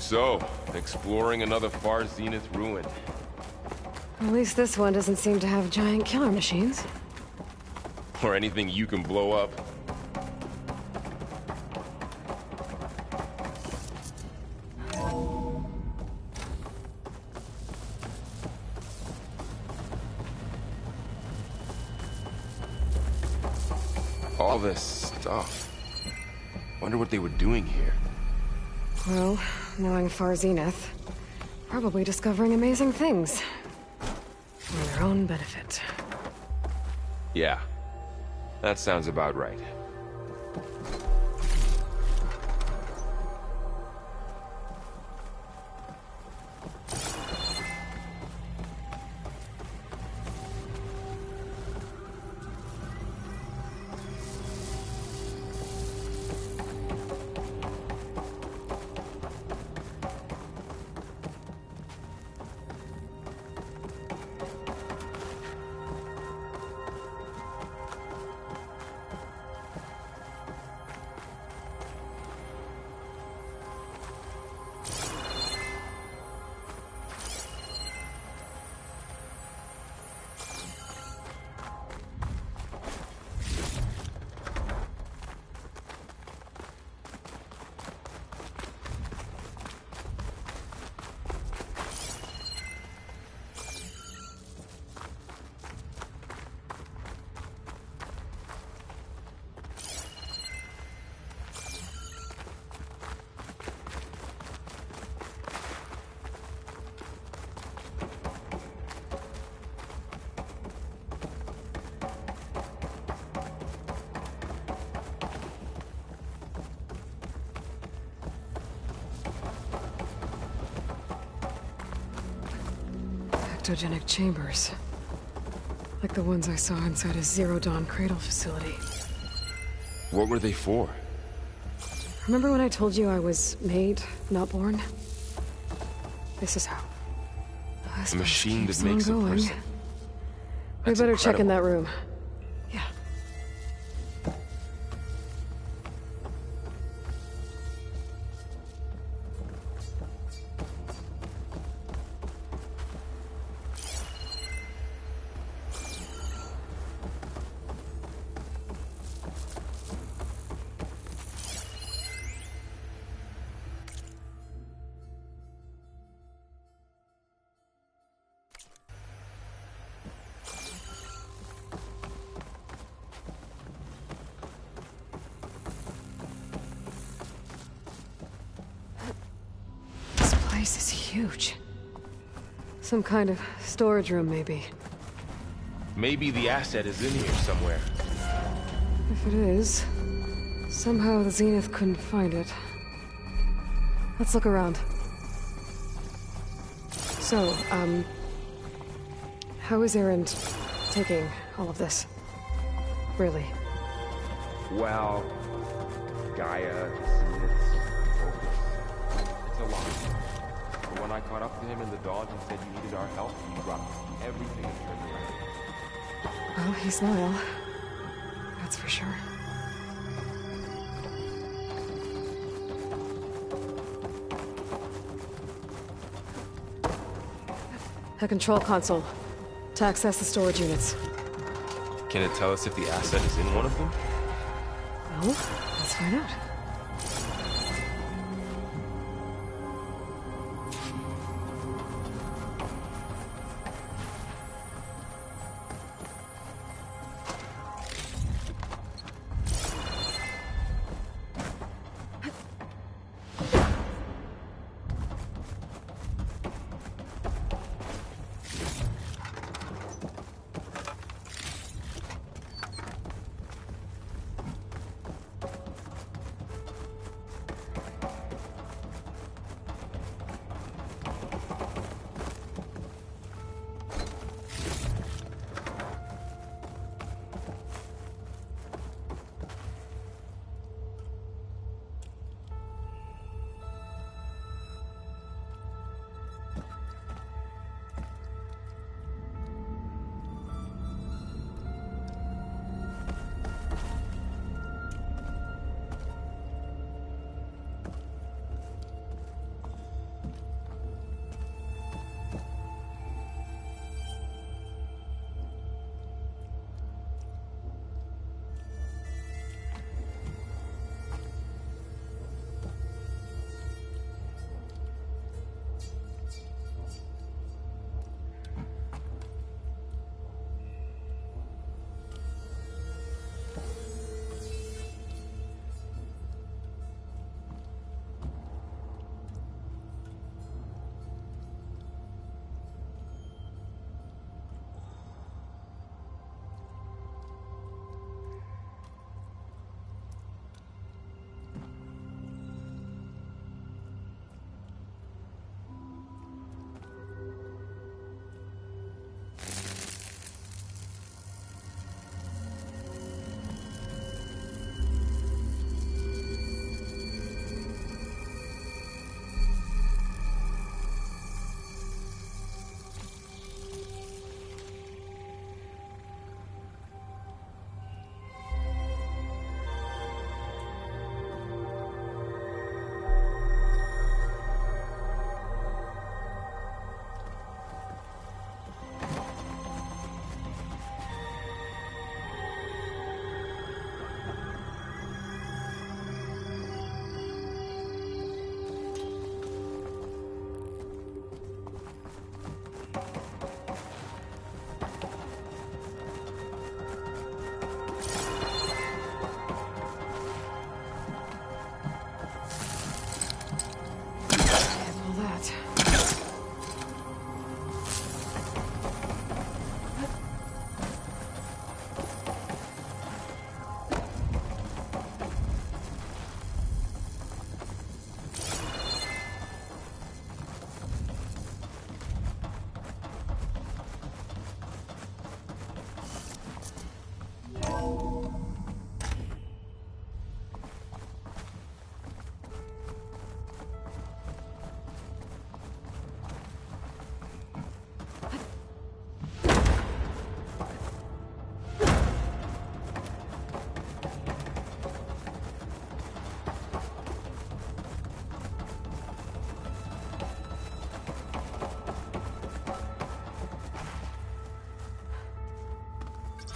So, exploring another Far Zenith ruin. At least this one doesn't seem to have giant killer machines. Or anything you can blow up. All this stuff. Wonder what they were doing here. Well, knowing Far Zenith, probably discovering amazing things. For their own benefit. Yeah, that sounds about right. Ectogenic chambers. Like the ones I saw inside a Zero Dawn cradle facility. What were they for? Remember when I told you I was made, not born? This is how. A machine that makes a person. We That's better check in incredible. that room. Yeah. This place is huge. Some kind of storage room, maybe. Maybe the asset is in here somewhere. If it is, somehow the Zenith couldn't find it. Let's look around. So, how is Erend taking all of this? Really? Well, Gaia, Zenith's focus. It's a lot. But when I caught up to him in the Dodge and said you needed our help, he dropped everything and turned around. Well, he's loyal. That's for sure. A control console. To access the storage units. Can it tell us if the asset is in one of them? Well, let's find out.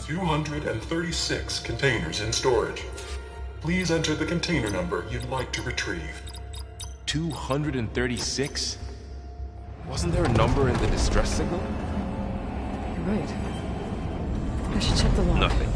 236 containers in storage. Please enter the container number you'd like to retrieve. 236? Wasn't there a number in the distress signal? You're right. I should check the log. Nothing.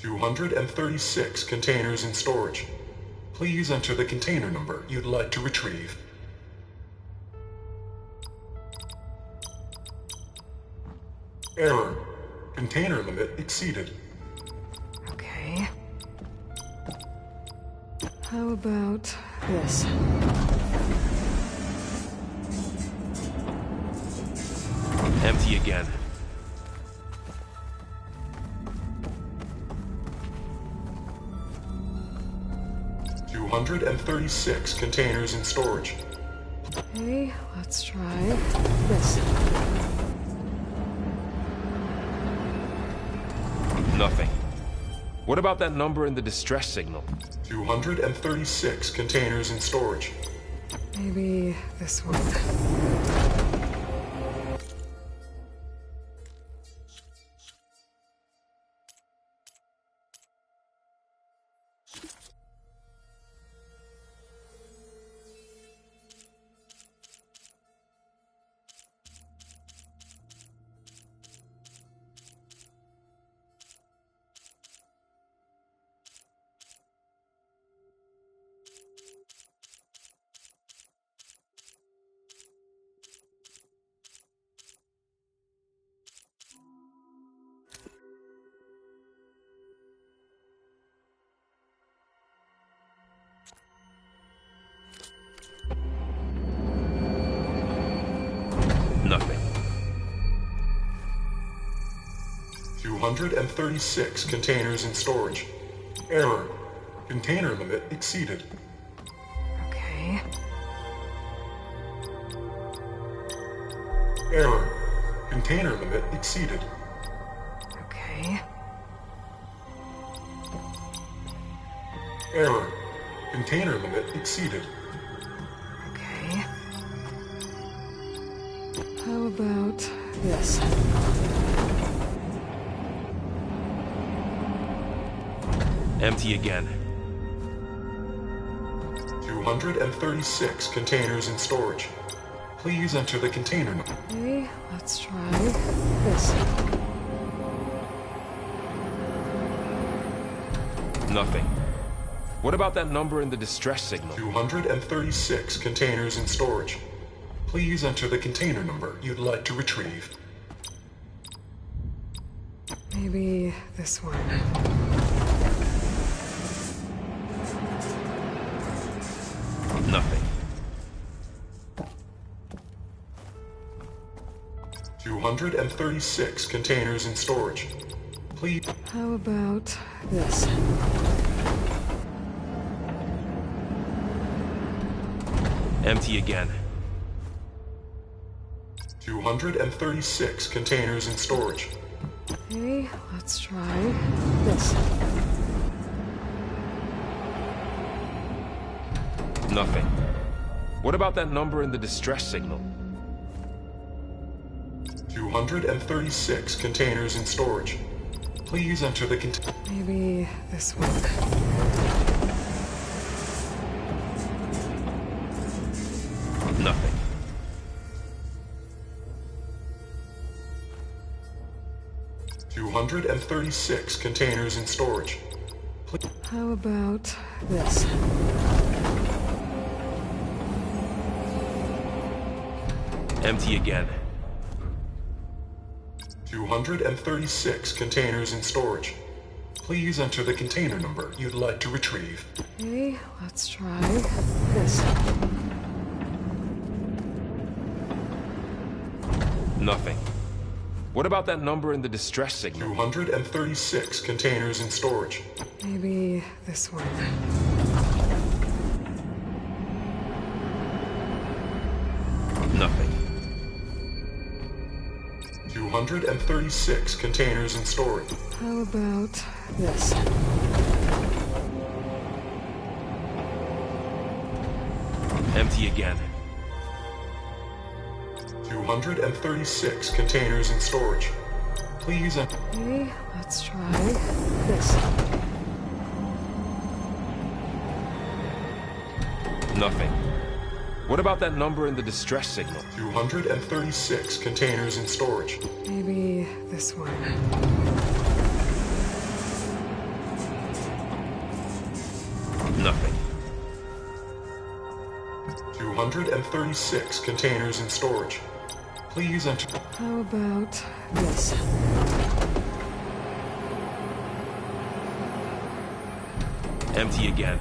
$236 containers in storage. Please enter the container number you'd like to retrieve. Error. Container limit exceeded. Okay. How about this? Empty again. $236 containers in storage. Okay, let's try this. Nothing. What about that number in the distress signal? 236 containers in storage. Maybe this one. Nothing. 236 containers in storage. Error. Container limit exceeded. Okay. Error. Container limit exceeded. Okay. Error. Container limit exceeded. Okay. How about this? Empty again. 236 containers in storage. Please enter the container number. Okay, let's try this. Nothing. What about that number in the distress signal? 236 containers in storage. Please enter the container number you'd like to retrieve. Maybe this one. Nothing. 236 containers in storage. Please. How about this? Empty again. 236 containers in storage. Okay, let's try this. Nothing. What about that number in the distress signal? 236 containers in storage. Please enter the container. Maybe this one. Nothing. 236 containers in storage. How about this? Empty again. 236 containers in storage. Please enter the container number you'd like to retrieve. Okay, let's try this. Nothing. What about that number in the distress signal? 236 containers in storage. Maybe this one. Nothing. 236 containers in storage. How about this? Empty again. 236 containers in storage. Please enter. Okay, let's try this. Nothing. What about that number in the distress signal? 236 containers in storage. Maybe this one. Nothing. 236 containers in storage. Please enter. How about this? Empty again.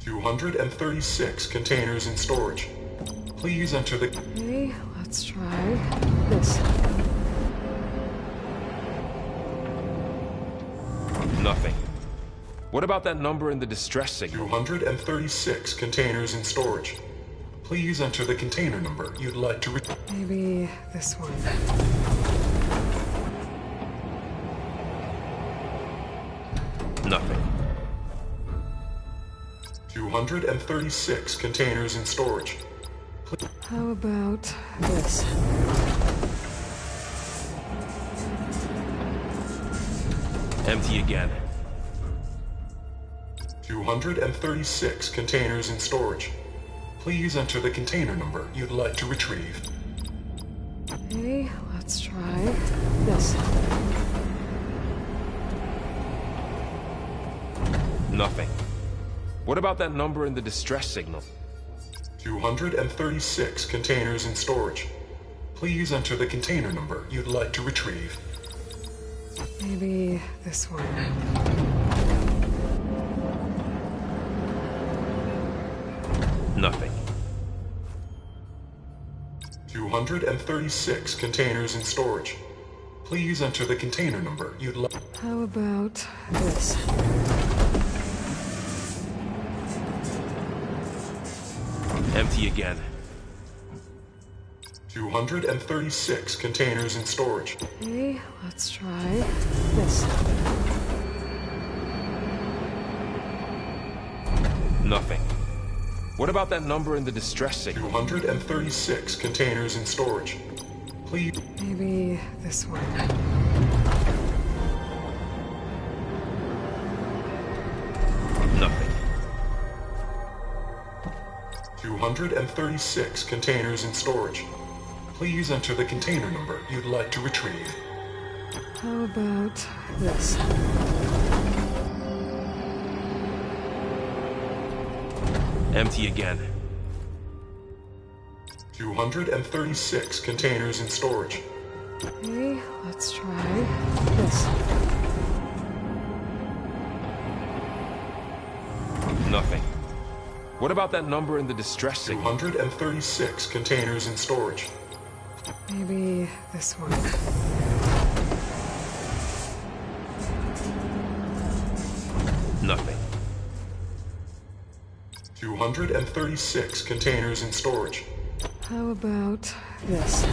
236 containers in storage. Please enter the. Okay, let's try this. Nothing. What about that number in the distress signal? 236 containers in storage. Please enter the container number you'd like to Maybe this one. Nothing. 236 containers in storage. How about this? Empty again. 236 containers in storage. Please enter the container number you'd like to retrieve. Okay, let's try this. Nothing. What about that number in the distress signal? 236 containers in storage. Please enter the container number you'd like to retrieve. Maybe this one. Nothing. 236 containers in storage. Please enter the container number you'd like. How about this? Empty again. 236 containers in storage. Okay, let's try this. Nothing. What about that number in the distress signal? 236 containers in storage. Please. Maybe this one. Nothing. 236 containers in storage. Please enter the container number you'd like to retrieve. How about this? Empty again. 236 containers in storage. Okay, let's try this. Nothing. What about that number in the distress signal? 236 containers in storage. Maybe this one. Nothing. 236 containers in storage. How about this?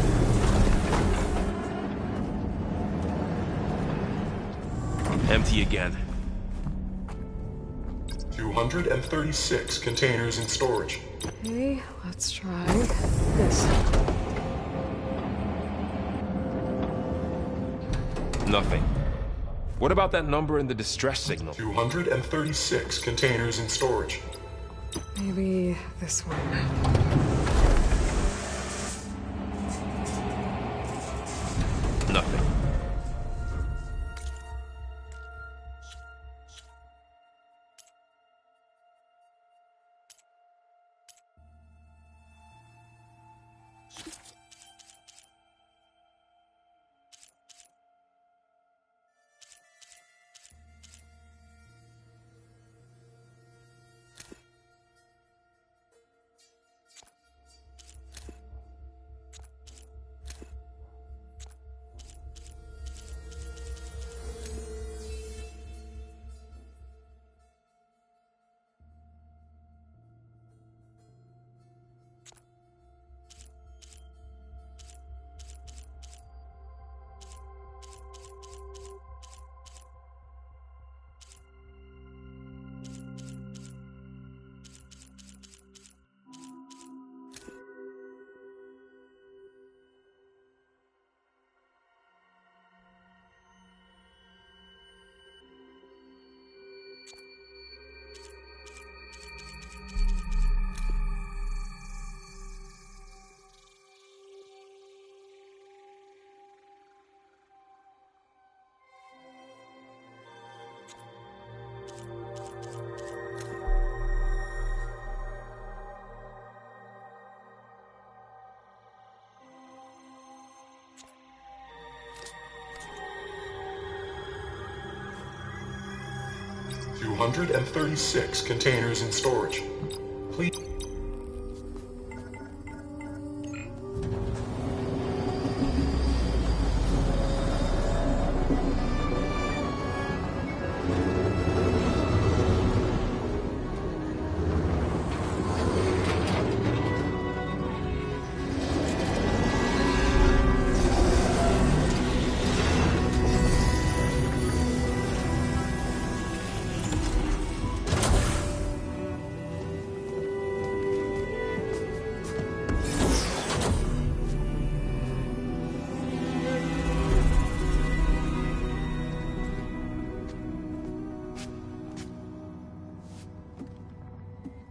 Empty again. 236 containers in storage. Okay, let's try this. Nothing. What about that number in the distress signal? 236 containers in storage. Maybe this one. Nothing. Two 236 containers in storage. Please.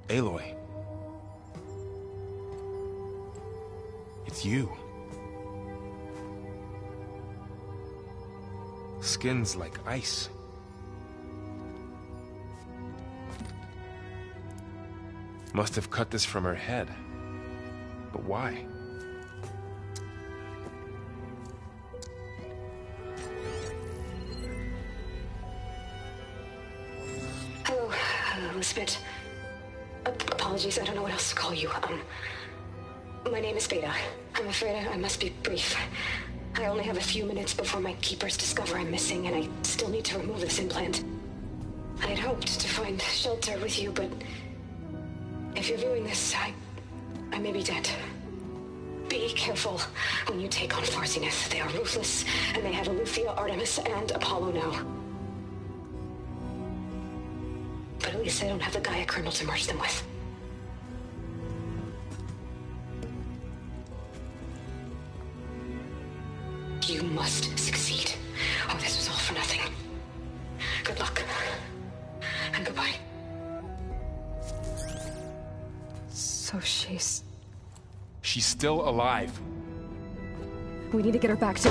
Aloy. It's you. Skin's like ice. Must have cut this from her head. But why? Hello, Elizabeth. Apologies, I don't know what else to call you. My name is Beta. I'm afraid I must be brief. I only have a few minutes before my keepers discover I'm missing, and I still need to remove this implant. I had hoped to find shelter with you, but if you're viewing this, I may be dead. Be careful when you take on Far Zenith. They are ruthless, and they have Eleuthia, Artemis, and Apollo now. But at least I don't have the Gaia kernel to merge them with. You must succeed. Oh, this was all for nothing. Good luck. And goodbye. So she's still alive. We need to get her back to...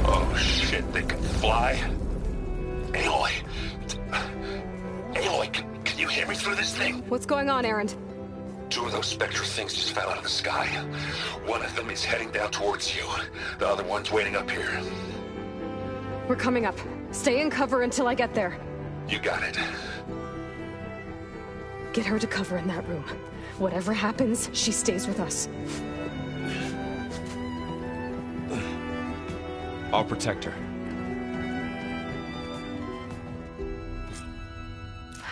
Oh shit, they can fly? Aloy! Aloy, can you hear me through this thing? What's going on, Erend? Two of those Spectre things just fell out of the sky. One of them is heading down towards you. The other one's waiting up here. We're coming up. Stay in cover until I get there. You got it. Get her to cover in that room. Whatever happens, she stays with us. I'll protect her.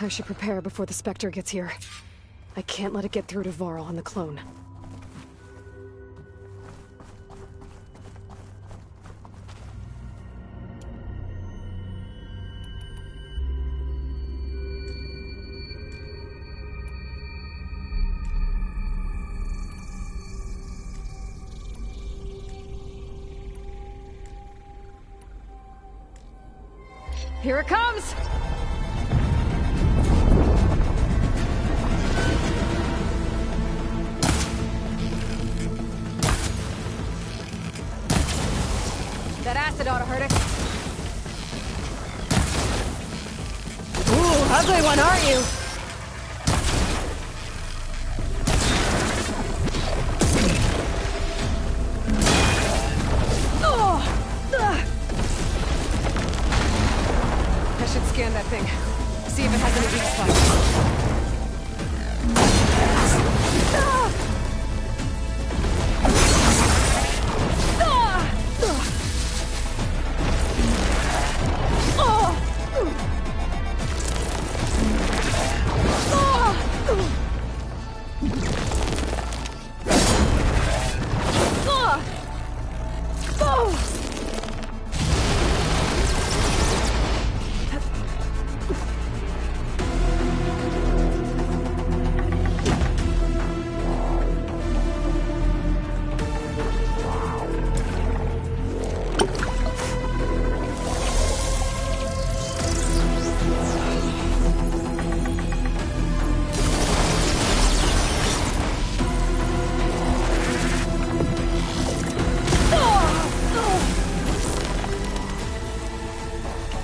I should prepare before the Spectre gets here. I can't let it get through to Varl and the clone. Here it comes! That acid ought to hurt it. Ooh, ugly one, aren't you? I should scan that thing. See if it has any weak spots.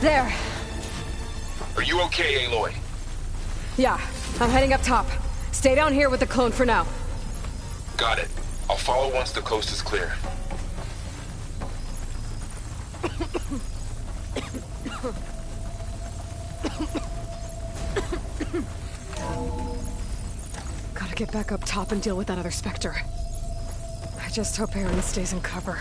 There. Are you okay, Aloy? Yeah, I'm heading up top. Stay down here with the clone for now. Got it. I'll follow once the coast is clear. Gotta get back up top and deal with that other Spectre. I just hope Aaron stays in cover.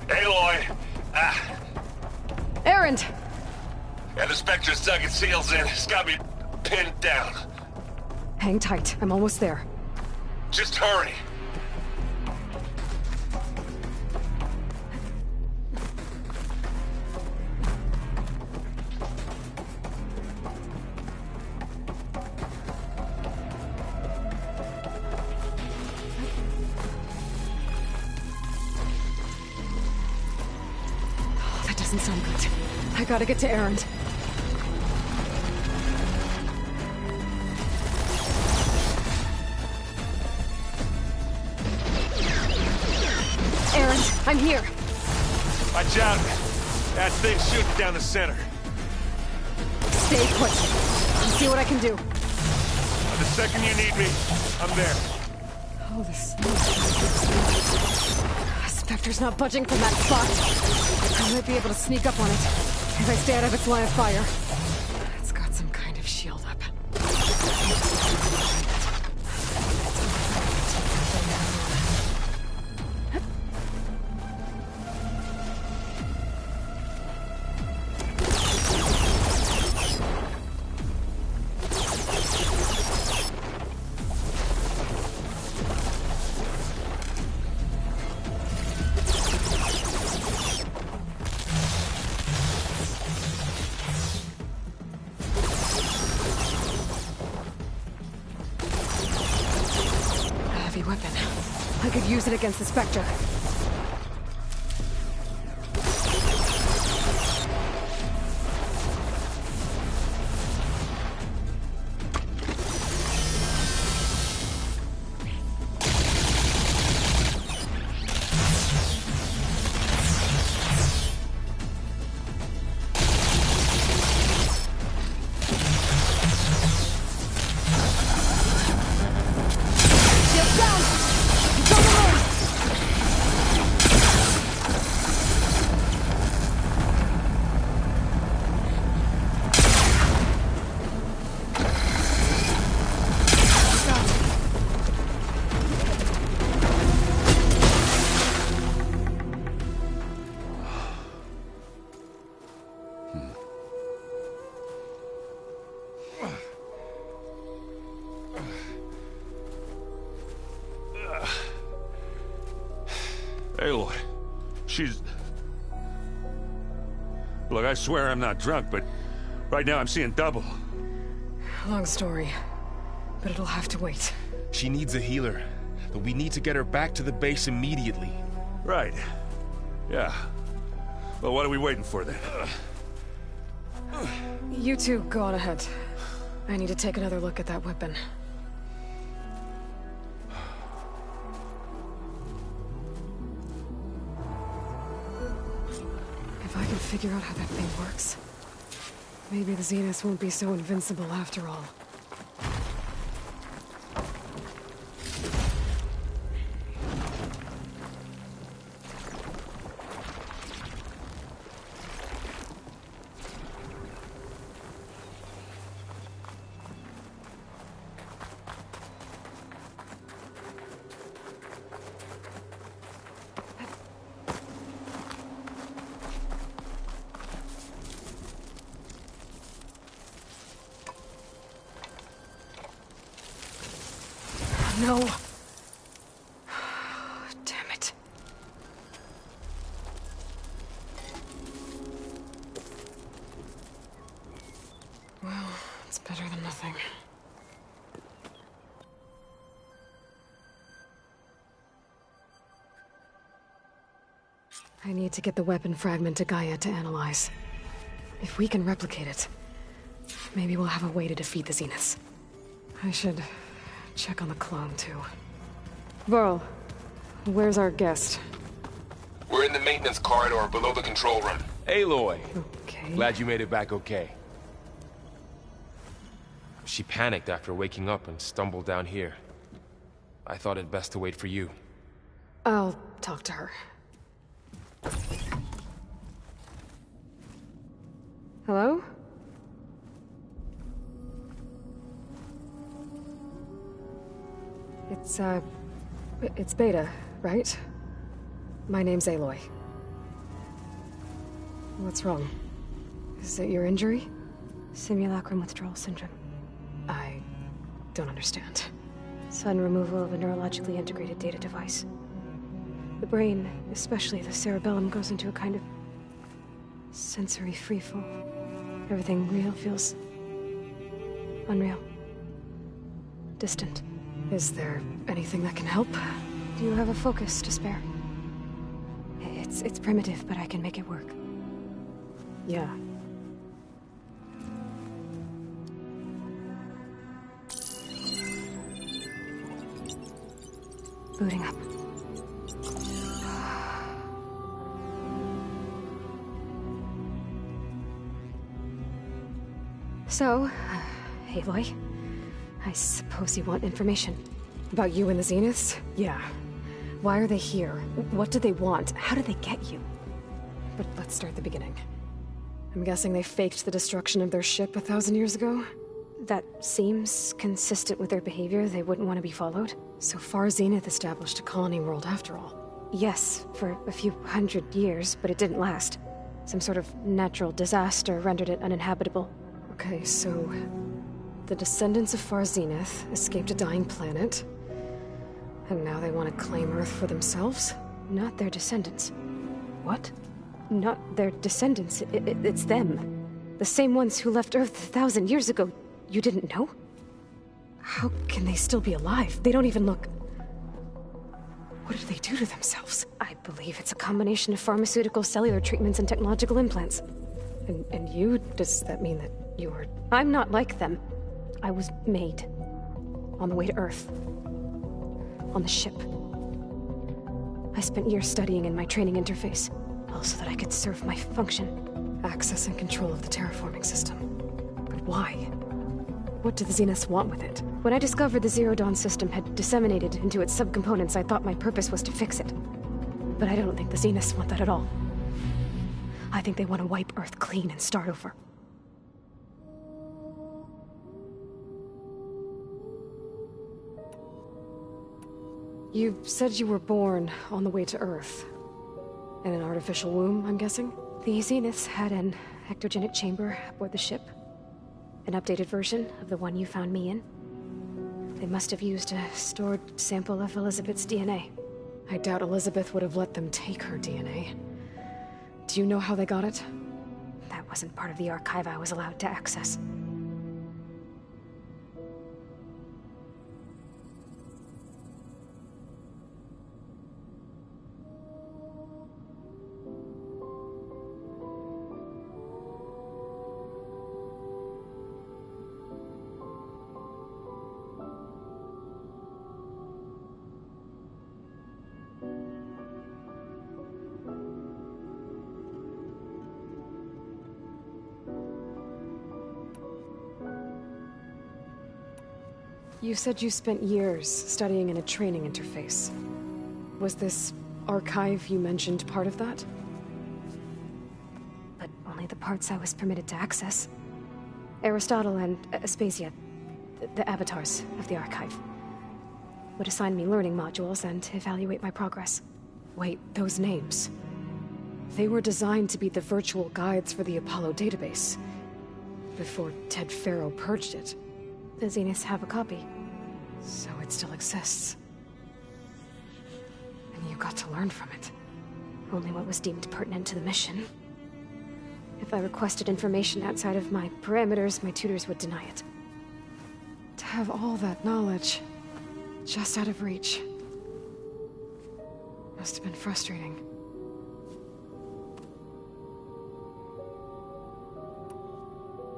Aloy! Erend! Yeah, the Spectre's dug its heels in. It's got me pinned down. Hang tight. I'm almost there. Just hurry. That doesn't sound good. I gotta get to Erend. Erend, I'm here. Watch out. That thing's shooting down the center. Stay put. I'll see what I can do. The second you need me, I'm there. Oh, this... Spectre Spectre's not budging from that spot. I might be able to sneak up on it if I stay out of its line of fire. It's got some kind of shield up. Weapon. I could use it against the Spectre. Aloy, she's... Look, I swear I'm not drunk, but right now I'm seeing double. Long story, but it'll have to wait. She needs a healer, but we need to get her back to the base immediately. Right. Yeah. Well, what are we waiting for then? You two go on ahead. I need to take another look at that weapon. If I can figure out how that thing works, maybe the Zeniths won't be so invincible after all. No. Damn it. Well, it's better than nothing. I need to get the weapon fragment to Gaia to analyze. If we can replicate it, maybe we'll have a way to defeat the Zeniths. I should check on the clone, too. Varl, where's our guest? We're in the maintenance corridor below the control room. Aloy! Okay. Glad you made it back okay. She panicked after waking up and stumbled down here. I thought it best to wait for you. I'll talk to her. Hello? It's Beta, right? My name's Aloy. What's wrong? Is it your injury? Simulacrum withdrawal syndrome. I don't understand. Sudden removal of a neurologically integrated data device. The brain, especially the cerebellum, goes into a kind of sensory freefall. Everything real feels unreal. Distant. Is there anything that can help? Do you have a focus to spare? It's primitive, but I can make it work. Yeah. Booting up. So, Aloy, I suppose you want information. About you and the Zeniths? Yeah. Why are they here? What do they want? How did they get you? But let's start at the beginning. I'm guessing they faked the destruction of their ship 1,000 years ago? That seems consistent with their behavior. They wouldn't want to be followed. So Far Zenith established a colony world after all. Yes, for a few hundred years, but it didn't last. Some sort of natural disaster rendered it uninhabitable. Okay, so the descendants of Far Zenith escaped a dying planet, and now they want to claim Earth for themselves? Not their descendants. What? Not their descendants. It's them. The same ones who left Earth 1,000 years ago. You didn't know? How can they still be alive? They don't even look... What did they do to themselves? I believe it's a combination of pharmaceutical, cellular treatments, and technological implants. And you? Does that mean that you were... I'm not like them. I was made. On the way to Earth. On the ship. I spent years studying in my training interface, all so that I could serve my function. Access and control of the terraforming system. But why? What do the Zeniths want with it? When I discovered the Zero Dawn system had disseminated into its subcomponents, I thought my purpose was to fix it. But I don't think the Zeniths want that at all. I think they want to wipe Earth clean and start over. You said you were born on the way to Earth. In an artificial womb, I'm guessing? The Zeniths had an ectogenic chamber aboard the ship. An updated version of the one you found me in. They must have used a stored sample of Elizabeth's DNA. I doubt Elizabeth would have let them take her DNA. Do you know how they got it? That wasn't part of the archive I was allowed to access. You said you spent years studying in a training interface. Was this archive you mentioned part of that? But only the parts I was permitted to access. Aristotle and Aspasia, the avatars of the archive, would assign me learning modules and evaluate my progress. Wait, those names. They were designed to be the virtual guides for the Apollo database. Before Ted Faro purged it. The Zeniths have a copy. So it still exists. And you got to learn from it. Only what was deemed pertinent to the mission. If I requested information outside of my parameters, my tutors would deny it. To have all that knowledge, just out of reach. Must have been frustrating.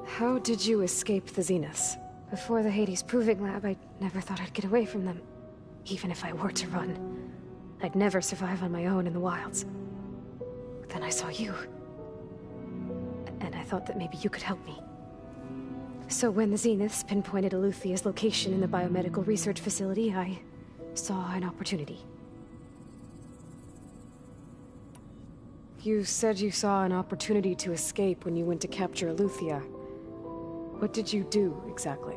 How did you escape the Zeniths? Before the Hades Proving Lab, I never thought I'd get away from them. Even if I were to run. I'd never survive on my own in the wilds. But then I saw you. And I thought that maybe you could help me. So when the Zeniths pinpointed Eluthia's location in the biomedical research facility, I saw an opportunity. You said you saw an opportunity to escape when you went to capture Eluthia. What did you do, exactly?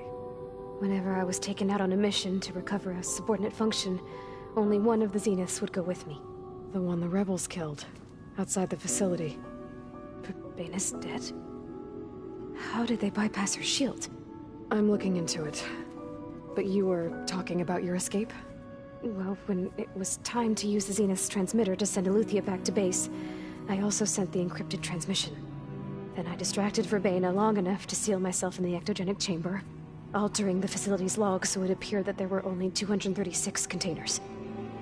Whenever I was taken out on a mission to recover a subordinate function, only one of the Zeniths would go with me. The one the rebels killed, outside the facility. Baina's dead? How did they bypass her shield? I'm looking into it. But you were talking about your escape? Well, when it was time to use the Zenith's transmitter to send Eluthia back to base, I also sent the encrypted transmission. Then I distracted Verbena long enough to seal myself in the ectogenic chamber, altering the facility's log so it appeared that there were only 236 containers.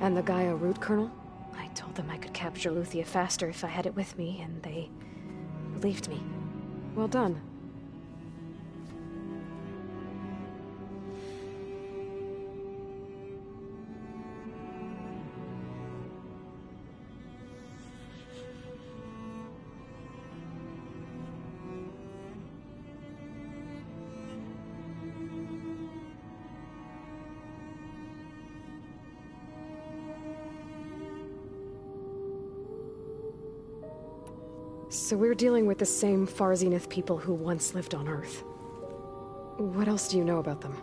And the Gaia root kernel? I told them I could capture Eluthia faster if I had it with me, and they believed me. Well done. So we're dealing with the same Far Zenith people who once lived on Earth. What else do you know about them?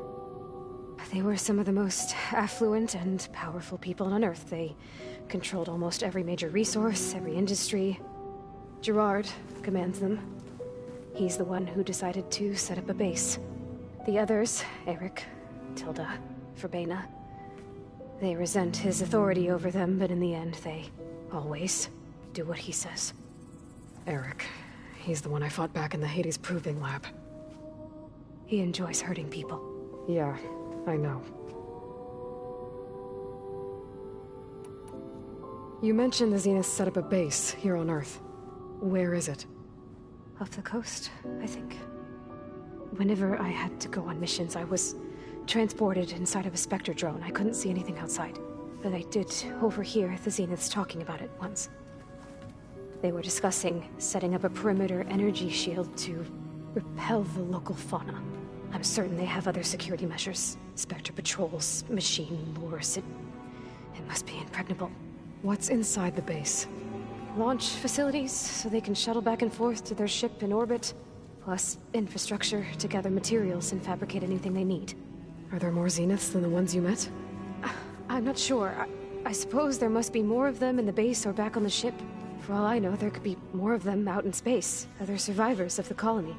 They were some of the most affluent and powerful people on Earth. They controlled almost every major resource, every industry. Gerard commands them. He's the one who decided to set up a base. The others, Eric, Tilda, Verbena, they resent his authority over them, but in the end, they always do what he says. Eric. He's the one I fought back in the Hades Proving Lab. He enjoys hurting people. Yeah, I know. You mentioned the Zenith set up a base here on Earth. Where is it? Off the coast, I think. Whenever I had to go on missions, I was transported inside of a Spectre drone. I couldn't see anything outside. But I did overhear the Zeniths talking about it once. They were discussing setting up a perimeter energy shield to repel the local fauna. I'm certain they have other security measures. Spectre patrols, machine lures. It must be impregnable. What's inside the base? Launch facilities, so they can shuttle back and forth to their ship in orbit. Plus infrastructure to gather materials and fabricate anything they need. Are there more Zeniths than the ones you met? I'm not sure. I suppose there must be more of them in the base or back on the ship. For all I know, there could be more of them out in space. Other survivors of the colony.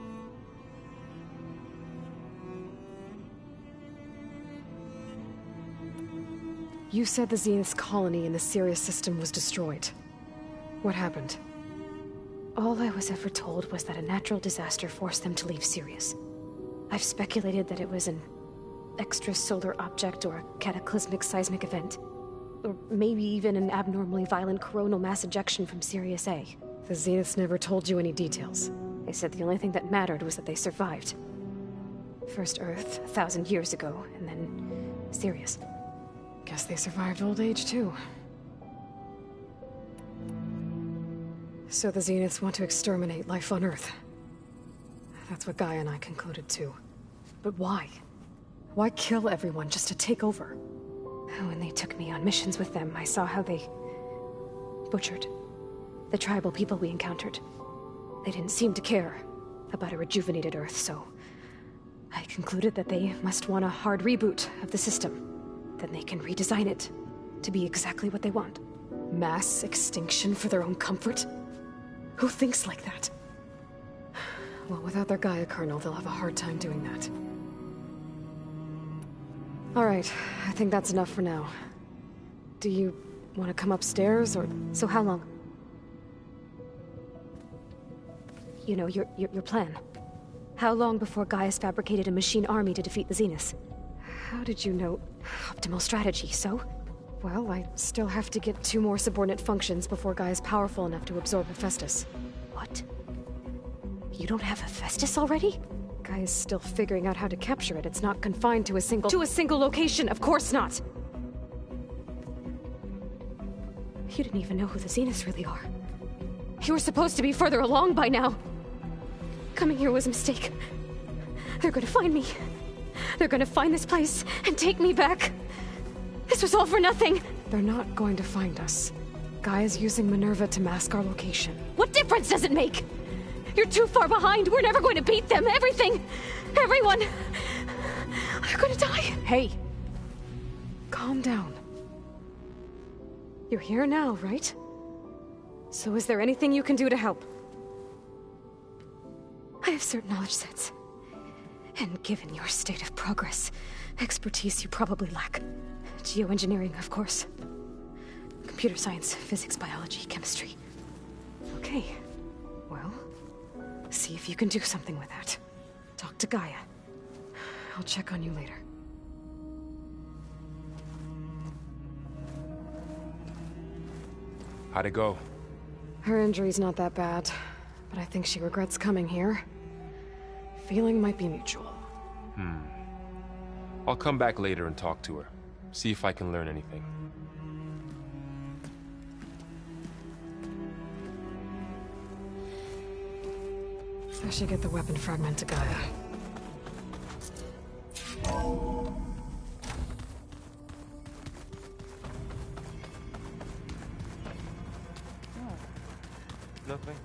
You said the Zenith's colony in the Sirius system was destroyed. What happened? All I was ever told was that a natural disaster forced them to leave Sirius. I've speculated that it was an extrasolar object or a cataclysmic seismic event. Or maybe even an abnormally violent coronal mass ejection from Sirius A. The Zeniths never told you any details. They said the only thing that mattered was that they survived. First Earth, 1,000 years ago, and then Sirius. Guess they survived old age, too. So the Zeniths want to exterminate life on Earth. That's what Gaia and I concluded, too. But why? Why kill everyone just to take over? When they took me on missions with them, I saw how they butchered the tribal people we encountered. They didn't seem to care about a rejuvenated Earth, so I concluded that they must want a hard reboot of the system. Then they can redesign it to be exactly what they want. Mass extinction for their own comfort? Who thinks like that? Well, without their Gaia kernel, they'll have a hard time doing that. Alright, I think that's enough for now. Do you want to come upstairs, or... So how long? You know, your plan. How long before Gaia's fabricated a machine army to defeat the Zeniths? How did you know? Optimal strategy, so? Well, I still have to get 2 more subordinate functions before Gaia's powerful enough to absorb Hephaestus. What? You don't have Hephaestus already? Gaia's still figuring out how to capture it. It's not confined to a single... To a single location, of course not! You didn't even know who the Zeniths really are. You were supposed to be further along by now. Coming here was a mistake. They're gonna find me. They're gonna find this place and take me back. This was all for nothing. They're not going to find us. Gaia's using Minerva to mask our location. What difference does it make? You're too far behind. We're never going to beat them. Everything. Everyone. They're gonna die. Hey. Calm down. You're here now, right? So is there anything you can do to help? I have certain knowledge sets. And given your state of progress, expertise you probably lack. Geoengineering, of course. Computer science, physics, biology, chemistry. Okay. Well, see if you can do something with that. Talk to Gaia. I'll check on you later. How'd it go? Her injury's not that bad, but I think she regrets coming here. Feeling might be mutual. I'll come back later and talk to her. See if I can learn anything. I should get the weapon fragment to Gaia. Nothing.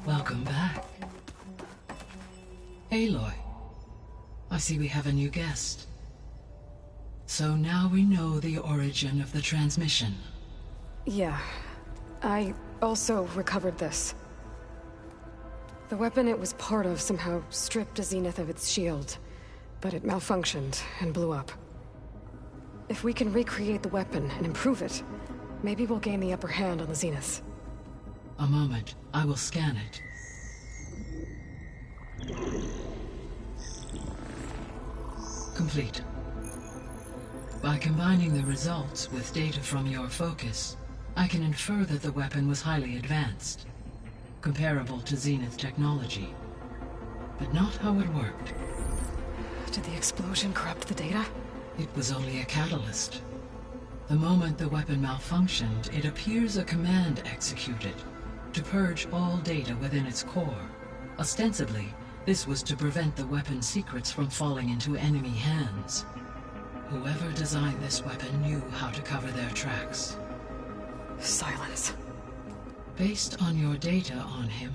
Welcome back. Aloy, I see we have a new guest. So now we know the origin of the transmission. Yeah. I also recovered this. The weapon it was part of somehow stripped Zenith of its shield, but it malfunctioned and blew up. If we can recreate the weapon and improve it, maybe we'll gain the upper hand on the Zeniths. A moment. I will scan it. Complete. By combining the results with data from your focus, I can infer that the weapon was highly advanced, comparable to Zenith technology, but not how it worked. Did the explosion corrupt the data? It was only a catalyst. The moment the weapon malfunctioned, it appears a command executed to purge all data within its core. Ostensibly, this was to prevent the weapon's secrets from falling into enemy hands. Whoever designed this weapon knew how to cover their tracks. Silence. Based on your data on him,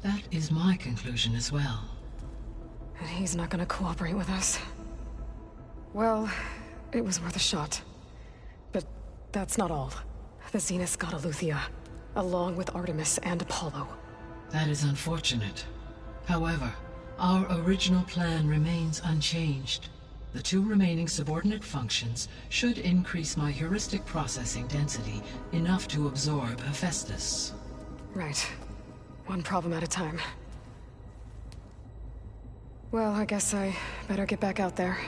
that is my conclusion as well. And he's not gonna cooperate with us. Well, it was worth a shot. But that's not all. The Zeniths got Eleuthia, along with Artemis and Apollo. That is unfortunate. However, our original plan remains unchanged. The 2 remaining subordinate functions should increase my heuristic processing density enough to absorb Hephaestus. Right. One problem at a time. Well, I guess I better get back out there.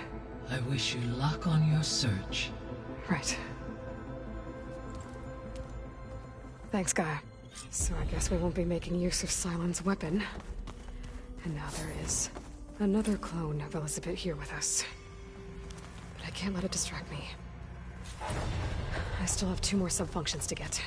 I wish you luck on your search. Right. Thanks, Gaia. So I guess we won't be making use of Cylon's weapon. And now there is another clone of Elizabeth here with us. But I can't let it distract me. I still have 2 more sub-functions to get.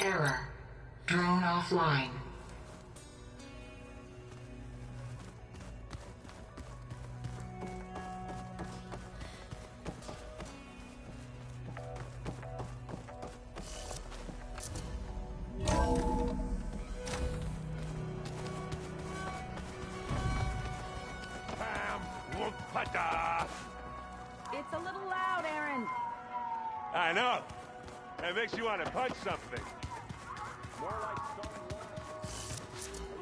Error. Drone offline. It's a little loud, Aaron. I know. That makes you want to punch something. More like starting one.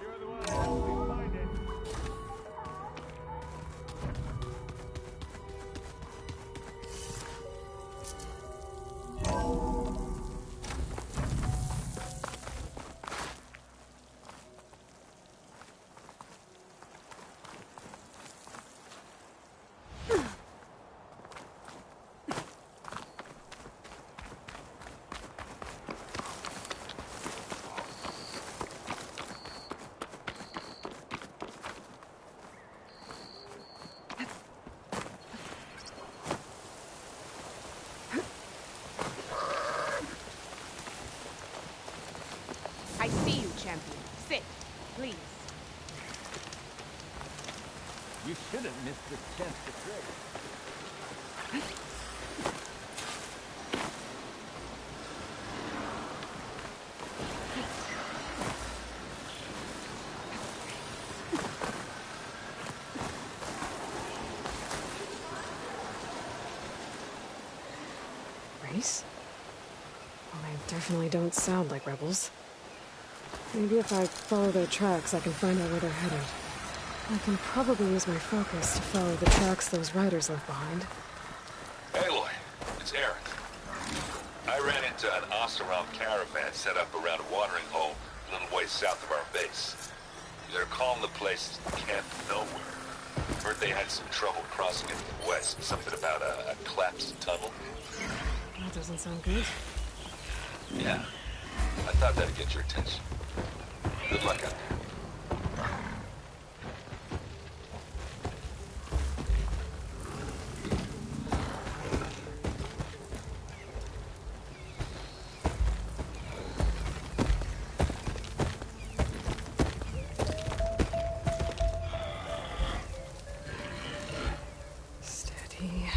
You're the one who helped me find it. You shouldn't miss this chance to trade. Race? Well, they definitely don't sound like rebels. Maybe if I follow their tracks, I can find out where they're headed. I can probably use my focus to follow the tracks those riders left behind. Aloy, it's Aaron. I ran into an Oseram caravan set up around a watering hole a little way south of our base. They're calling the place Camp Nowhere. Heard they had some trouble crossing into the west. Something about a collapsed tunnel. That doesn't sound good. Yeah. I thought that'd get your attention. Good luck out there. Steady.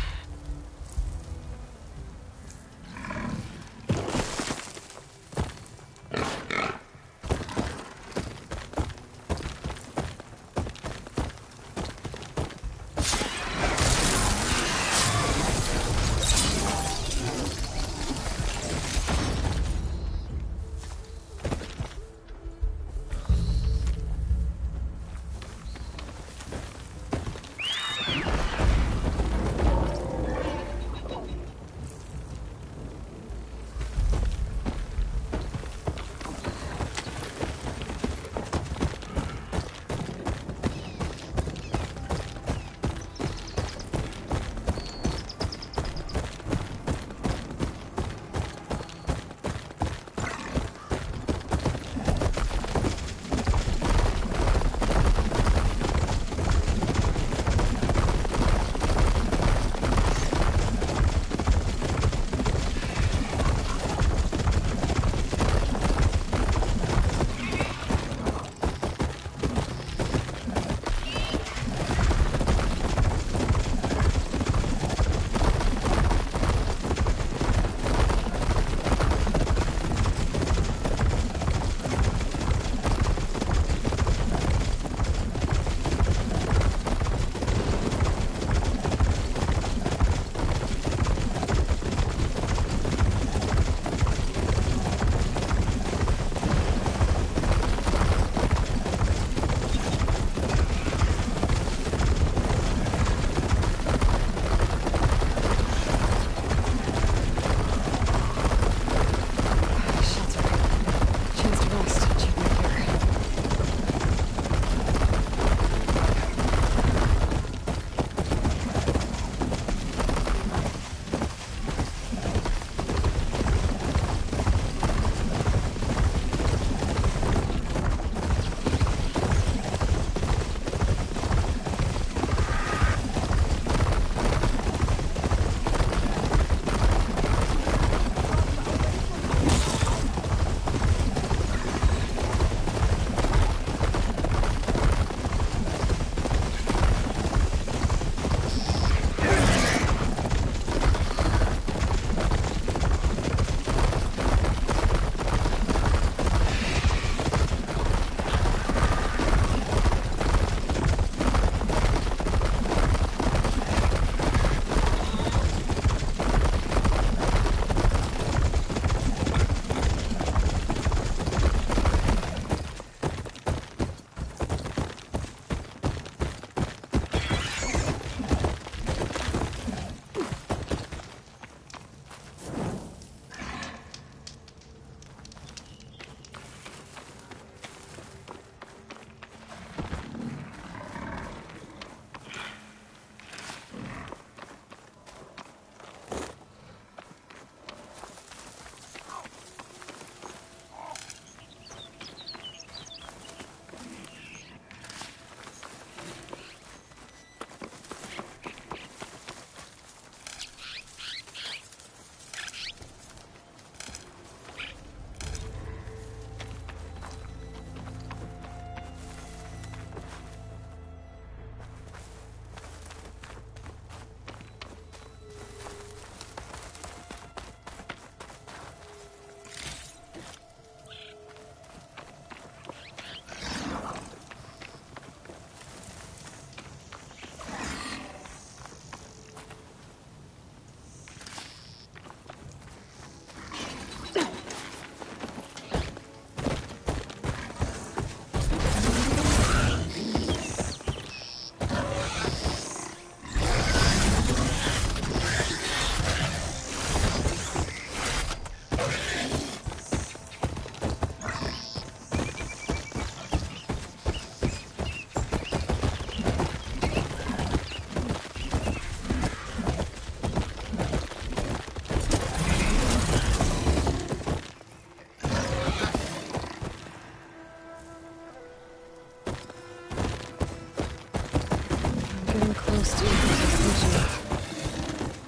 close to implementation.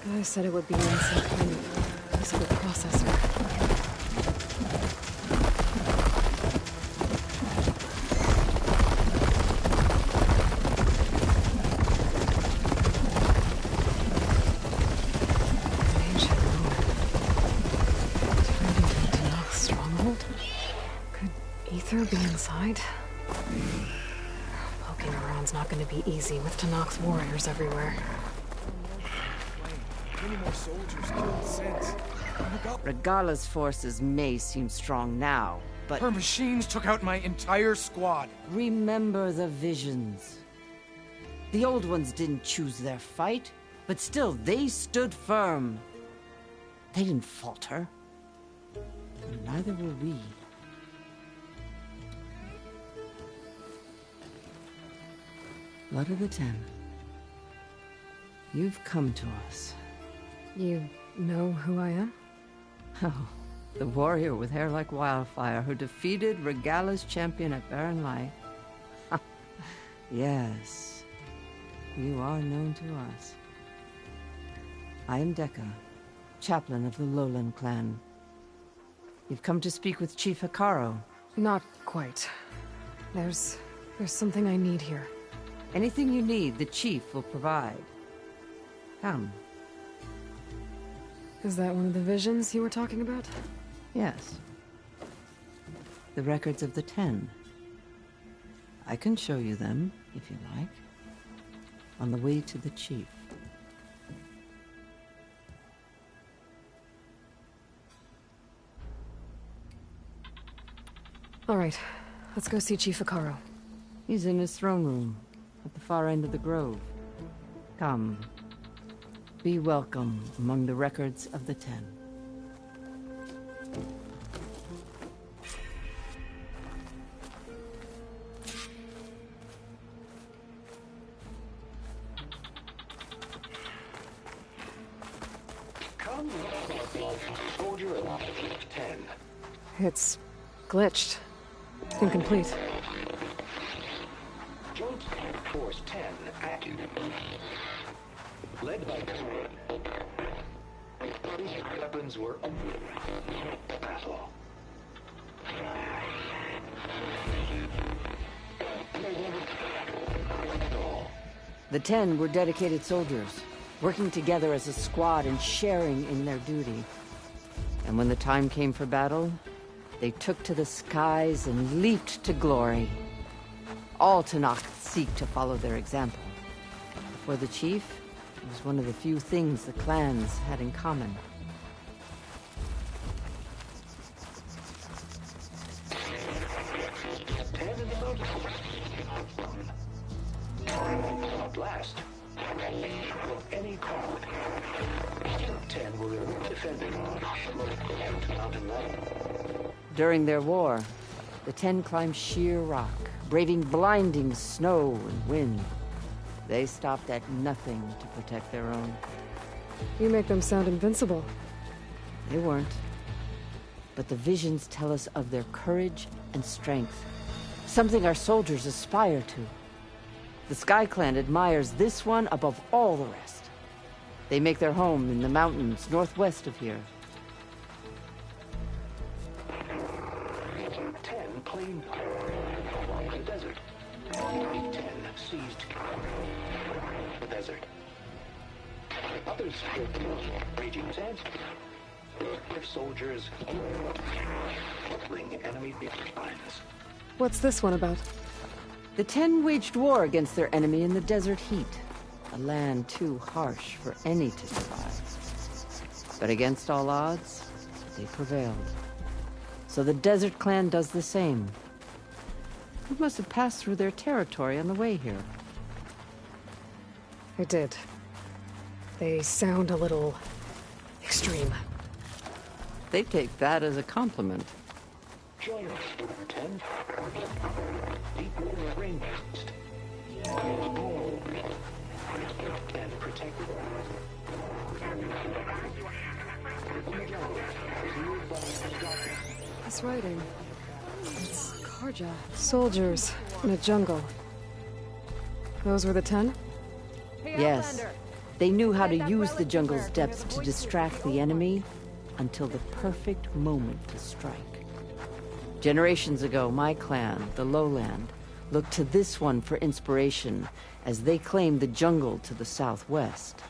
Guy said it would be in some kind of physical processor. Ether be inside? Poking around's not gonna be easy with Tanak's warriors everywhere. Many more soldiers killed since. Regala's forces may seem strong now, but... Her machines took out my entire squad. Remember the visions. The old ones didn't choose their fight, but still they stood firm. They didn't falter. And neither will we. Blood of the Ten. You've come to us. You know who I am? Oh, the warrior with hair like wildfire who defeated Regala's champion at Barren Light. Yes, you are known to us. I am Dekka, chaplain of the Lowland clan. You've come to speak with Chief Hekarro. Not quite. There's something I need here. Anything you need, the Chief will provide. Come. Is that one of the visions you were talking about? Yes. The records of the Ten. I can show you them, if you like. On the way to the Chief. All right. Let's go see Chief Hekarro. He's in his throne room, at the far end of the grove. Come. Be welcome among the records of the Ten. Come, soldier of 10. It's glitched. Incomplete. Joint Force 10 active. Led by weapons were battle. The Ten were dedicated soldiers, working together as a squad and sharing in their duty. And when the time came for battle, they took to the skies and leaped to glory. All Tanak seek to follow their example. For the Chief, it was one of the few things the clans had in common. At last, any crowd. 10 were defending mountain level. During their war, the Ten climbed sheer rock, braving blinding snow and wind. They stopped at nothing to protect their own. You make them sound invincible. They weren't. But the visions tell us of their courage and strength. Something our soldiers aspire to. The Sky Clan admires this one above all the rest. They make their home in the mountains northwest of here. 10 claimed the desert. 10 seized the desert. Others raging sands. Their soldiers killing enemy lines. What's this one about? The Ten waged war against their enemy in the desert heat, a land too harsh for any to survive. But against all odds, they prevailed. So the Desert Clan does the same. You must have passed through their territory on the way here. I did. They sound a little extreme. They take that as a compliment. Join us, 10. Deep rain-based. And protect the This writing. It's Karja. Soldiers in a jungle. Those were the 10? Yes, they knew how to use the jungle's depths to distract the enemy until the perfect moment to strike. Generations ago, my clan, the Lowland, looked to this one for inspiration as they claimed the jungle to the southwest.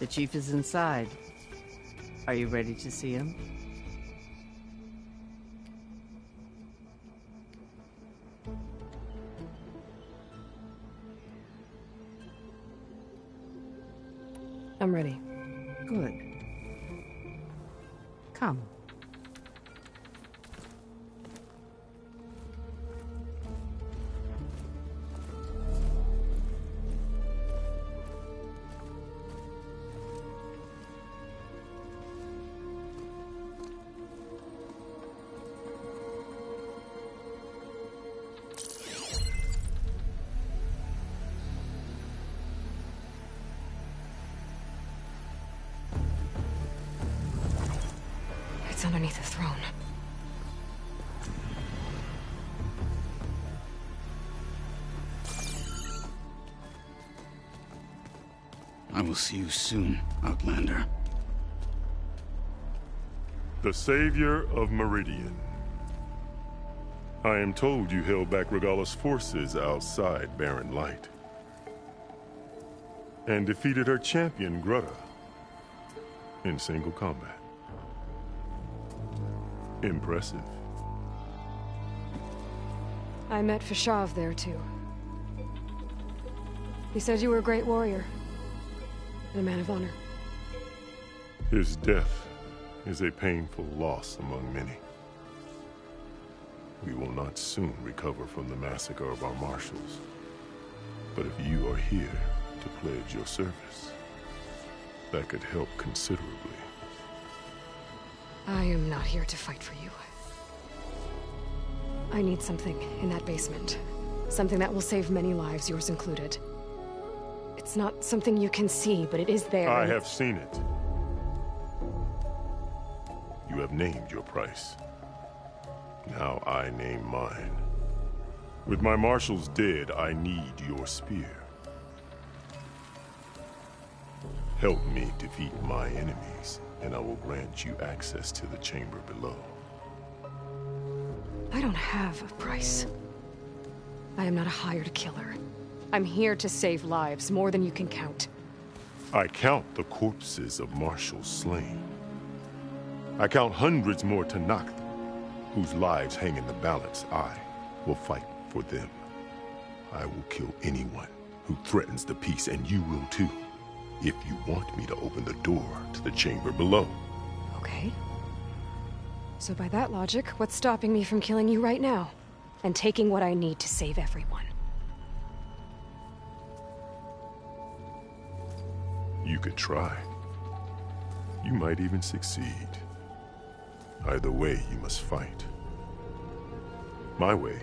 The chief is inside. Are you ready to see him? I'm ready. Good. Come. It's underneath the throne. I will see you soon, Outlander. The Savior of Meridian. I am told you held back Regalla's forces outside Barren Light. And defeated her champion, Grudda, in single combat. Impressive. I met Fashav there, too. He said you were a great warrior. And a man of honor. His death is a painful loss among many. We will not soon recover from the massacre of our marshals. But if you are here to pledge your service, that could help considerably. I am not here to fight for you. I need something in that basement. Something that will save many lives, yours included. It's not something you can see, but it is there. I have seen it. You have named your price. Now I name mine. With my marshals dead, I need your spear. Help me defeat my enemies, and I will grant you access to the chamber below. I don't have a price. I am not a hired killer. I'm here to save lives, more than you can count. I count the corpses of marshals slain. I count hundreds more Tenakth, whose lives hang in the balance. I will fight for them. I will kill anyone who threatens the peace, and you will too, if you want me to open the door to the chamber below. Okay. So by that logic, what's stopping me from killing you right now? And taking what I need to save everyone? You could try. You might even succeed. Either way, you must fight. My way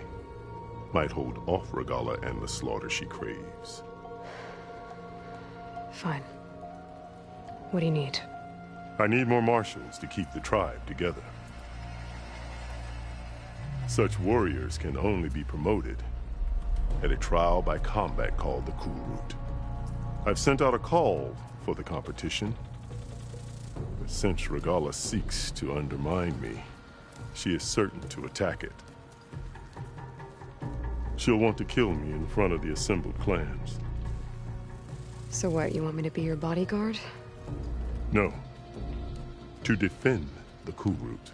might hold off Regalla and the slaughter she craves. Fine. What do you need? I need more marshals to keep the tribe together. Such warriors can only be promoted at a trial by combat called the Kulrut. I've sent out a call for the competition, but since Regalla seeks to undermine me, she is certain to attack it. She'll want to kill me in front of the assembled clans. So what, you want me to be your bodyguard? No. To defend the Kulrut.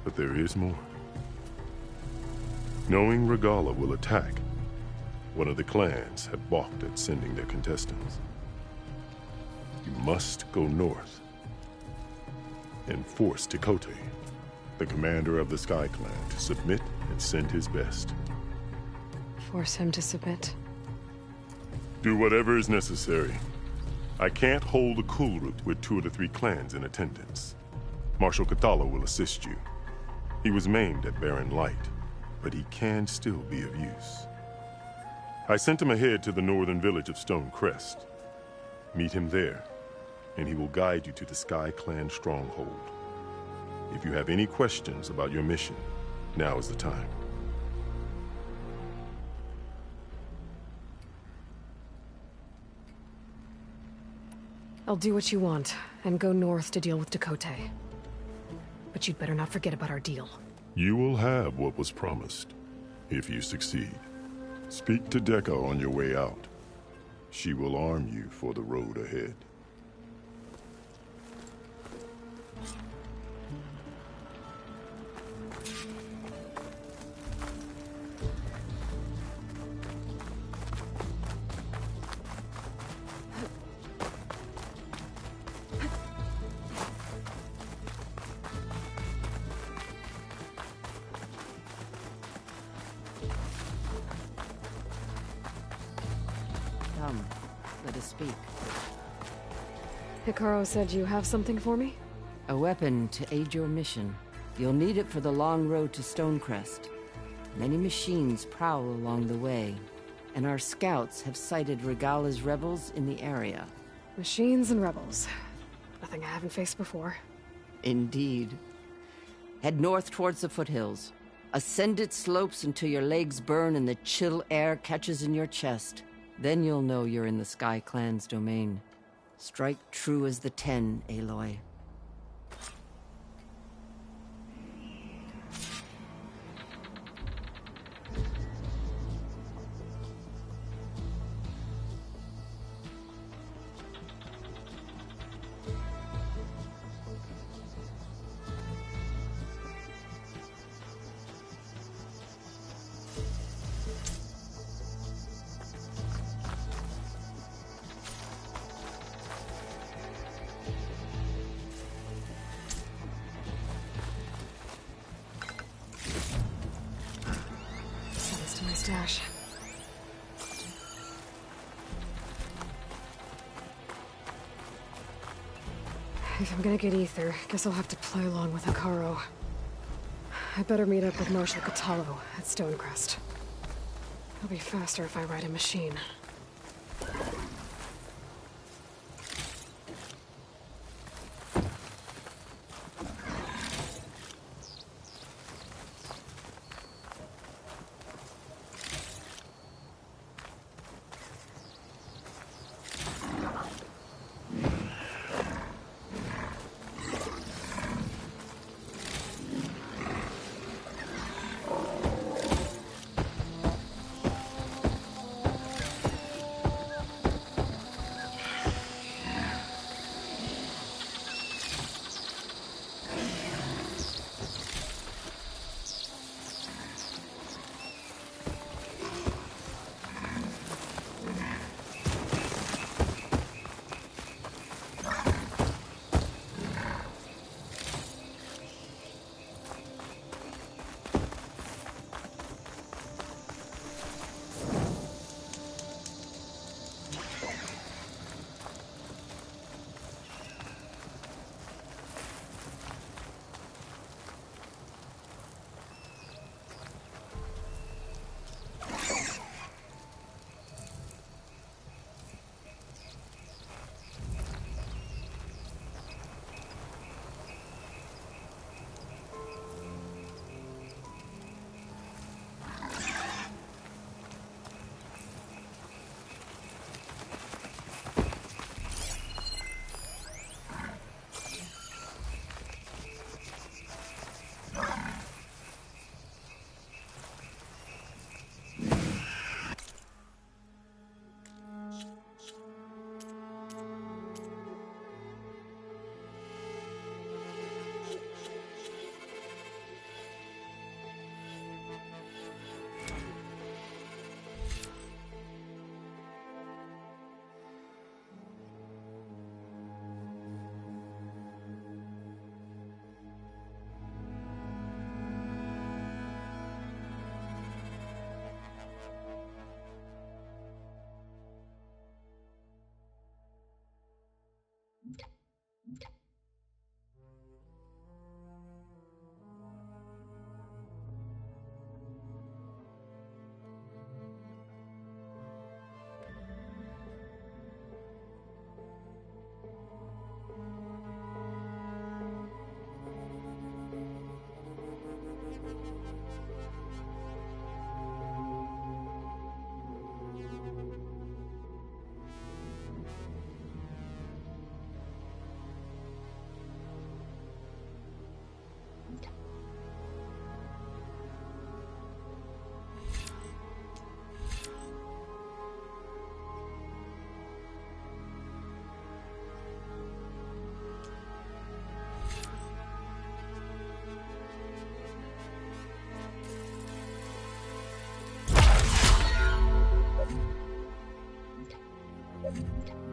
But there is more. Knowing Regalla will attack, one of the clans have balked at sending their contestants. You must go north and force Tekotteh, the commander of the Sky Clan, to submit and send his best. Force him to submit? Do whatever is necessary. I can't hold the Kulrut with 2 of the 3 clans in attendance. Marshal Kotallo will assist you. He was maimed at Barren Light, but he can still be of use. I sent him ahead to the northern village of Stone Crest. Meet him there, and he will guide you to the Sky Clan stronghold. If you have any questions about your mission, now is the time. I'll do what you want, and go north to deal with Tekotteh. But you'd better not forget about our deal. You will have what was promised, if you succeed. Speak to Dekka on your way out. She will arm you for the road ahead. Come, let us speak. Hekarro said you have something for me? A weapon to aid your mission. You'll need it for the long road to Stonecrest. Many machines prowl along the way, and our scouts have sighted Regalla's rebels in the area. Machines and rebels. Nothing I haven't faced before. Indeed. Head north towards the foothills. Ascend its slopes until your legs burn and the chill air catches in your chest. Then you'll know you're in the Sky Clan's domain. Strike true as the 10, Aloy. Stash. If I'm gonna get ether, guess I'll have to play along with Hekarro. I better meet up with Marshal Kotallo at Stonecrest. It'll be faster if I ride a machine. Lieutenant.